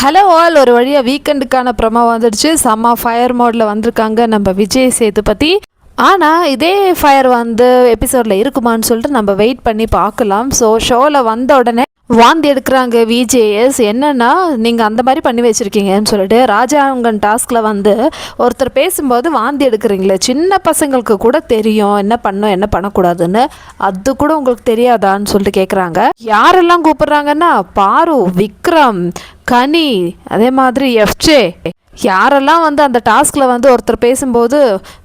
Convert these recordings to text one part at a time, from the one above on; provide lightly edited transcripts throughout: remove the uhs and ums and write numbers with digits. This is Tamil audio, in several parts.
ஹலோ ஆல், ஒரு வழியாக வீக்கெண்டுக்கான ப்ரமோ வந்துடுச்சு. செம்ம ஃபயர் மோடில் வந்திருக்காங்க நம்ம விஜய் சேதுபதி. ஆனால் இதே ஃபயர் வந்து எபிசோடில் இருக்குமான்னு சொல்லிட்டு நம்ம வெயிட் பண்ணி பார்க்கலாம். ஸோ ஷோவில் வந்த உடனே வாந்தி எடுக்கிறாங்க விஜேஎஸ். என்னென்னா, நீங்கள் அந்த மாதிரி பண்ணி வச்சுருக்கீங்கன்னு சொல்லிட்டு ராஜாங்கன் டாஸ்கில் வந்து ஒருத்தர் பேசும்போது வாந்தி எடுக்கிறீங்களே, சின்ன பசங்களுக்கு கூட தெரியும் என்ன பண்ணணும் என்ன பண்ணக்கூடாதுன்னு, அது கூட உங்களுக்கு தெரியாதான்னு சொல்லிட்டு கேட்குறாங்க. யாரெல்லாம் கூப்பிட்றாங்கன்னா, பாரு, விக்ரம், கனி, அதே மாதிரி எஃப்ஜே, யாரெல்லாம் வந்து அந்த டாஸ்கில் வந்து ஒருத்தர் பேசும்போது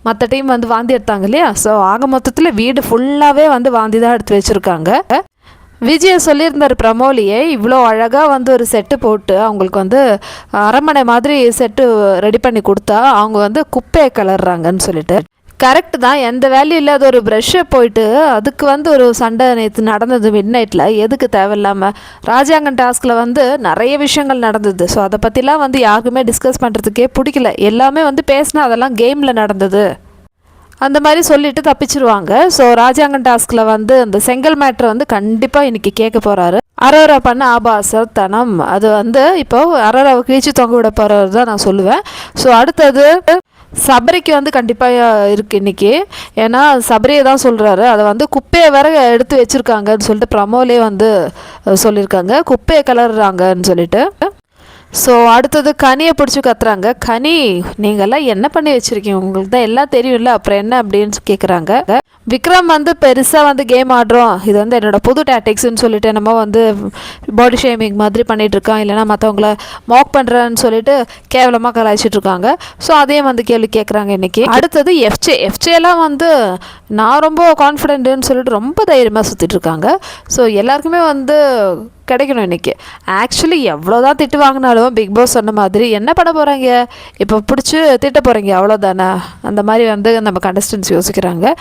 மற்ற டீம் வந்து வாந்தி எடுத்தாங்க இல்லையா. ஸோ ஆக மொத்தத்தில் வீடு ஃபுல்லாகவே வந்து வாந்தி தான் எடுத்து வச்சுருக்காங்க. விஜய் சொல்லியிருந்தார் ப்ரமோலியே, இவ்வளோ அழகாக வந்து ஒரு செட்டு போட்டு அவங்களுக்கு வந்து அரண்மனை மாதிரி செட்டு ரெடி பண்ணி கொடுத்தா அவங்க வந்து குப்பையை கலர்றாங்கன்னு சொல்லிட்டு. கரெக்டு தான், எந்த வேல்யூ இல்லாத ஒரு ப்ரெஷ்ஷை போயிட்டு அதுக்கு வந்து ஒரு சண்டை நேற்று நடந்தது மிட் நைட்டில். எதுக்கு தேவையில்லாமல் ராஜாங்கன் டாஸ்கில் வந்து நிறைய விஷயங்கள் நடந்தது. ஸோ அதை பற்றிலாம் வந்து யாருக்குமே டிஸ்கஸ் பண்ணுறதுக்கே பிடிக்கல. எல்லாமே வந்து பேசினா அதெல்லாம் கேமில் நடந்தது அந்த மாதிரி சொல்லிட்டு தப்பிச்சிருவாங்க. ஸோ ராஜாங்கன் டாஸ்கில் வந்து அந்த செங்கல் மேட்ரை வந்து கண்டிப்பாக இன்றைக்கி கேட்க போகிறாரு. அரோரா பண்ண ஆபாசத்தனம் அது வந்து இப்போ அரோராவை கிழிச்சு தொங்க விட போகிறது தான் நான் சொல்லுவேன். ஸோ அடுத்தது சபரிக்கு வந்து கண்டிப்பாக இருக்குது இன்றைக்கி. ஏன்னா சபரியை தான் சொல்கிறாரு, அதை வந்து குப்பையை வேற எடுத்து வச்சுருக்காங்கன்னு சொல்லிட்டு ப்ரமோலே வந்து சொல்லியிருக்காங்க, குப்பையை கலர்றாங்கன்னு சொல்லிட்டு. ஸோ அடுத்தது கனியை பிடிச்சி கத்துறாங்க. கனி, நீங்கள்லாம் என்ன பண்ணி வச்சுருக்கீங்க, உங்களுக்கு தான் எல்லாம் தெரியும்ல, அப்புறம் என்ன அப்படின்னு கேட்குறாங்க. விக்ரம் வந்து பெருசாக வந்து கேம் ஆடுறோம், இது வந்து என்னோட புது டாக்டிக்ஸ்ன்னு சொல்லிட்டு என்னமோ வந்து பாடி ஷேமிங் மாதிரி பண்ணிகிட்ருக்கான், இல்லைனா மற்றவங்கள மாக் பண்ணுறேன்னு சொல்லிட்டு கேவலமாக கலாய்ச்சிட்ருக்காங்க. ஸோ அதையும் வந்து கேள்வி கேட்குறாங்க இன்றைக்கி. அடுத்தது எஃப்ஜேலாம் வந்து நான் ரொம்ப கான்ஃபிடென்ட்டுன்னு சொல்லிட்டு ரொம்ப தைரியமாக சுற்றிட்டுருக்காங்க. ஸோ எல்லாருக்குமே வந்து கிடைக்கணும் இன்றைக்கி. ஆக்சுவலி எவ்வளோதான் திட்டு வாங்கினாலும் பிக் பாஸ் சொன்ன மாதிரி என்ன பண்ண போகிறாங்க, இப்போ பிடிச்சி திட்ட போகிறீங்க அவ்வளோதானே, அந்த மாதிரி வந்து நம்ம கண்டஸ்டன்ஸ் யோசிக்கிறாங்க.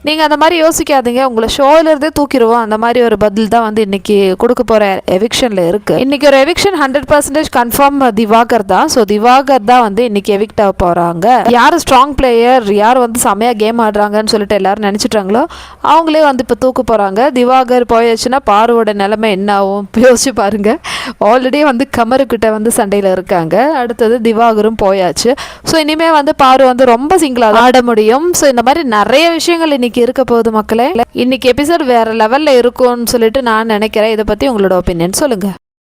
நீங்கள் அந்த மாதிரி யோசிக்காதீங்க, உங்களை ஷோவிலேருந்தே தூக்கிடுவோம், அந்த மாதிரி ஒரு பதில் தான் வந்து இன்றைக்கி கொடுக்க போகிற எவிக்ஷனில் இருக்குது. இன்றைக்கி ஒரு எவிக்ஷன் 100% கன்ஃபார்ம் திவாகர் தான். ஸோ திவாகர் தான் வந்து இன்றைக்கி எவிக்ட் ஆக போகிறாங்க. யார் ஸ்ட்ராங் பிளேயர், யார் வந்து செமையாக கேம் ஆடுறாங்கன்னு சொல்லிட்டு எல்லோரும் நினச்சிட்டாங்களோ அவங்களே வந்து இப்போ தூக்க போகிறாங்க. திவாகர் போயாச்சுன்னா பாருவோட நிலைமை என்ன ஆகும் யோசிச்சு பாருங்கள். ஆல்ரெடி வந்து கமருக்கிட்ட வந்து சண்டையில் இருக்காங்க. அடுத்தது திவாகரும் போயாச்சு. ஸோ இனிமேல் வந்து பாரு வந்து ரொம்ப சிங்கிளாக ஆட முடியும். ஸோ இந்த மாதிரி நிறைய விஷயங்கள் இன்னைக்கு இருக்க போகுது மக்களே. இன்னைக்கு எபிசோட் வேற லெவல்ல இருக்கும்னு சொல்லிட்டு நான் நினைக்கிறேன். இதை பத்தி உங்களோட ஒப்பீனியன் சொல்லுங்க.